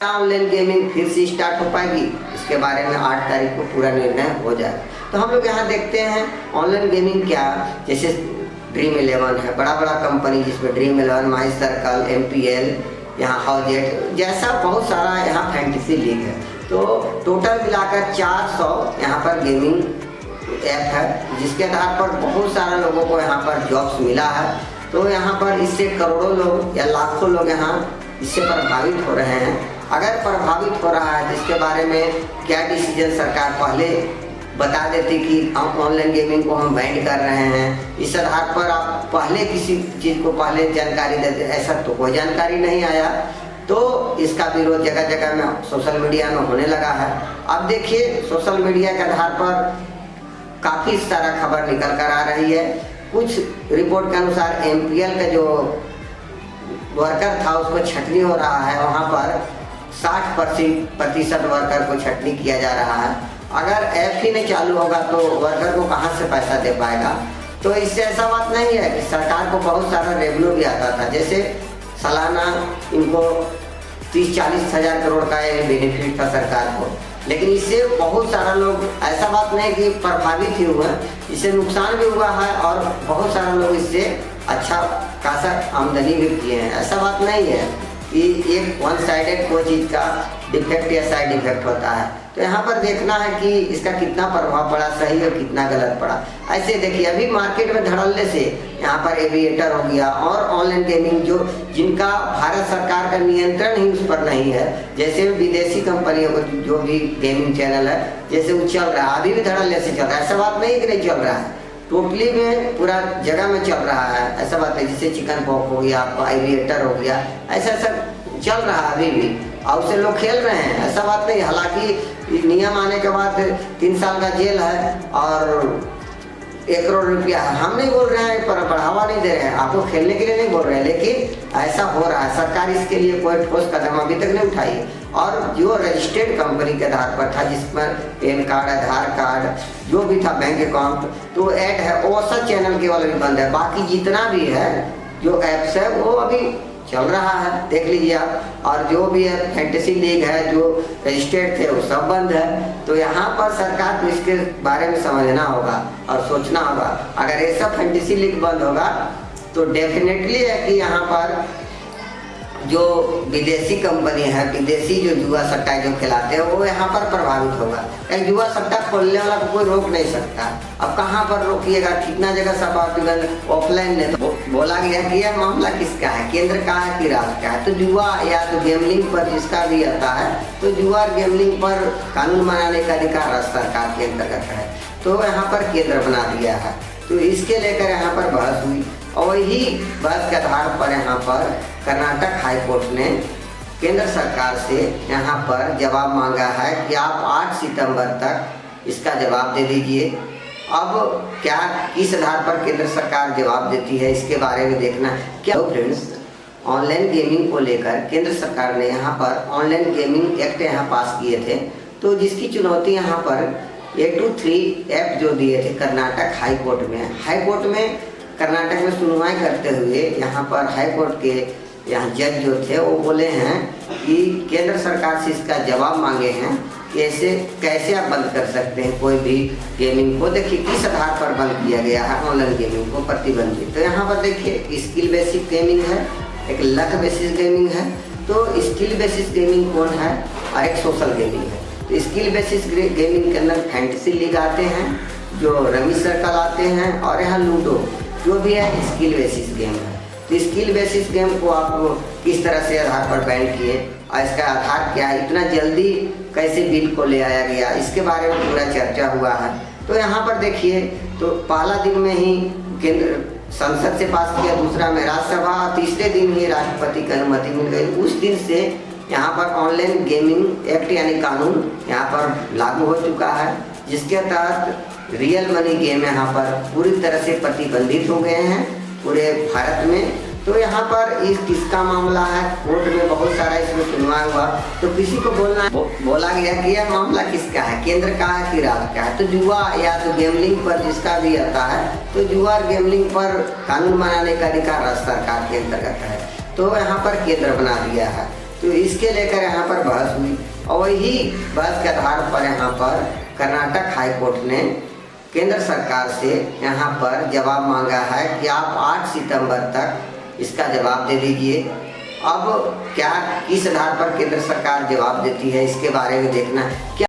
Online gaming फिर से start हो पाएगी, इसके बारे में 8 तारीख को पूरा निर्णय हो जाएगा। तो हम लोग यहाँ देखते हैं ऑनलाइन गेमिंग क्या, जैसे ड्रीम 11 है, बड़ा बड़ा कंपनी जिसमें ड्रीम 11, माई सर्कल, MPL, यहाँ हाउजेट जैसा बहुत सारा यहाँ फैंटेसी लीग है। तो टोटल मिलाकर 400 यहाँ पर गेमिंग ऐप है, जिसके आधार पर बहुत सारे लोगों को यहाँ पर जॉब्स मिला है। तो यहाँ पर इससे करोड़ों लोग या लाखों लोग यहाँ इससे प्रभावित हो रहे हैं। अगर प्रभावित हो रहा है, जिसके बारे में क्या डिसीजन सरकार पहले बता देती कि ऑनलाइन गेमिंग को हम बैन कर रहे हैं, इस आधार पर आप पहले किसी चीज़ को पहले जानकारी देते, ऐसा तो कोई जानकारी नहीं आया। तो इसका विरोध जगह जगह में सोशल मीडिया में होने लगा है। अब देखिए सोशल मीडिया के आधार पर काफ़ी सारा खबर निकल कर आ रही है। कुछ रिपोर्ट के अनुसार MPL का जो वर्कर था उसको छटनी हो रहा है, वहाँ पर 60% वर्कर को छटनी किया जा रहा है। अगर ऐप ही नहीं चालू होगा तो वर्कर को कहाँ से पैसा दे पाएगा। तो इससे ऐसा बात नहीं है कि सरकार को बहुत सारा रेवेन्यू भी आता था, जैसे सालाना इनको 30-40 हज़ार करोड़ का बेनिफिट था सरकार को, लेकिन इससे बहुत सारा लोग, ऐसा बात नहीं कि प्रभावित ही हुआ, इससे नुकसान भी हुआ है और बहुत सारे लोग इससे अच्छा खासा आमदनी भी किए हैं। ऐसा बात नहीं है कि एक वन साइडेड कोई चीज़ का डिफेक्ट या साइड इफेक्ट होता है। तो यहाँ पर देखना है कि इसका कितना प्रभाव पड़ा, सही और कितना गलत पड़ा। ऐसे देखिए अभी मार्केट में धड़ल्ले से यहाँ पर एविएटर हो गया और ऑनलाइन गेमिंग जो जिनका भारत सरकार का नियंत्रण ही उस पर नहीं है, जैसे विदेशी कंपनियों को जो भी गेमिंग चैनल है जैसे वो चल रहा है, अभी भी धड़ल्ले से चल रहा है। ऐसा बात नहीं कि नहीं चल रहा है, टोटली में पूरा जगह में चल रहा है। ऐसा बात है जैसे चिकन पॉक हो गया, आपका एविएटर हो गया, ऐसा चल रहा है अभी भी और उससे लोग खेल रहे हैं। ऐसा बात नहीं, हालांकि नियम आने के बाद 3 साल का जेल है और 1 करोड़ रुपया है। हम नहीं बोल रहे हैं पर बढ़ावा नहीं दे रहे हैं, आपको खेलने के लिए नहीं बोल रहे हैं, लेकिन ऐसा हो रहा है। सरकार इसके लिए कोई ठोस कदम अभी तक नहीं उठाई और जो रजिस्टर्ड कंपनी के आधार पर था, जिसमें पैन कार्ड, आधार कार्ड जो भी था, बैंक अकाउंट, तो ऐड है वो सब चैनल केवल अभी बंद है। बाकी जितना भी है जो ऐप्स है वो अभी चल रहा है, देख लीजिए आप। और जो भी है फैंटेसी लीग है जो रजिस्टर्ड थे वो सब बंद है। तो यहाँ पर सरकार को इसके बारे में समझना होगा और सोचना होगा। अगर ये सब फैंटेसी लीग बंद होगा तो डेफिनेटली है कि यहाँ पर जो विदेशी कंपनी है, विदेशी जो जुआ सट्टा जो खिलाते हैं वो यहाँ पर प्रभावित होगा। एक जुआ सट्टा खोलने वाला को कोई रोक नहीं सकता। अब कहाँ पर रोकिएगा, कितना जगह सब ऑफलाइन ने तो बोला गया कि यह मामला किसका है, केंद्र का है कि राज्य का है। तो जुआ या तो गैम्बलिंग पर जिसका भी आता है, तो जुआ और गैम्बलिंग पर कानून बनाने का अधिकार राज्य सरकार के अंतर्गत है। तो यहाँ पर केंद्र बना दिया है। तो इसके लेकर यहाँ पर बहस हुई और वही बहस के आधार पर यहाँ पर कर्नाटक हाई कोर्ट ने केंद्र सरकार से यहाँ पर जवाब मांगा है कि आप 8 सितंबर तक इसका जवाब दे दीजिए। अब क्या किस आधार पर केंद्र सरकार जवाब देती है इसके बारे में देखना क्या। फ्रेंड्स, ऑनलाइन गेमिंग को लेकर केंद्र सरकार ने यहाँ पर ऑनलाइन गेमिंग एक्ट यहाँ पास किए थे, तो जिसकी चुनौती यहाँ पर 823 ऐप जो दिए थे कर्नाटक हाई कोर्ट में। हाई कोर्ट में कर्नाटक में सुनवाई करते हुए यहाँ पर हाई कोर्ट के यहाँ जज जो थे वो बोले हैं कि केंद्र सरकार से इसका जवाब मांगे हैं कि ऐसे कैसे आप बंद कर सकते हैं कोई भी गेमिंग को। देखिए किस आधार पर बंद किया गया है ऑनलाइन गेमिंग को प्रतिबंधित। तो यहाँ पर देखिए स्किल बेसिस गेमिंग है, एक लक बेसिस गेमिंग है। तो स्किल बेसिस गेमिंग कौन है और एक सोशल गेमिंग है। तो स्किल बेसिस गेमिंग के अंदर फैंटेसी लीग आते हैं, जो रमी सर्कल आते हैं और यहाँ लूडो जो भी है स्किल बेसिस गेम है। तो स्किल बेसिस गेम को आप किस तरह से आधार पर बैन किए और इसका आधार क्या है, इतना जल्दी कैसे बिल को ले आया गया, इसके बारे में पूरा चर्चा हुआ है। तो यहाँ पर देखिए तो पहला दिन में ही केंद्र संसद से पास किया, दूसरा में राज्यसभा, तीसरे दिन ही राष्ट्रपति की अनुमति मिल गई। उस दिन से यहाँ पर ऑनलाइन गेमिंग एक्ट यानी कानून यहाँ पर लागू हो चुका है, जिसके तहत रियल मनी गेम यहाँ पर पूरी तरह से प्रतिबंधित हो गए हैं पूरे भारत में। तो यहाँ पर इस किसका मामला है, कोर्ट में बहुत सारा इसमें सुनवाई हुआ। तो किसी को बोला गया कि यह मामला किसका है, केंद्र का है कि राज्य का है। तो जुआ या तो गैम्बलिंग पर जिसका भी आता है, तो जुआ और गैम्बलिंग पर कानून बनाने का अधिकार राज्य सरकार के अंतर्गत है। तो यहाँ पर केंद्र बना दिया है। तो इसके लेकर यहाँ पर बहस हुई और वही बहस के आधार पर यहाँ पर कर्नाटक हाई कोर्ट ने केंद्र सरकार से यहाँ पर जवाब मांगा है कि आप 8 सितंबर तक इसका जवाब दे दीजिए। अब क्या किस आधार पर केंद्र सरकार जवाब देती है इसके बारे में देखना क्या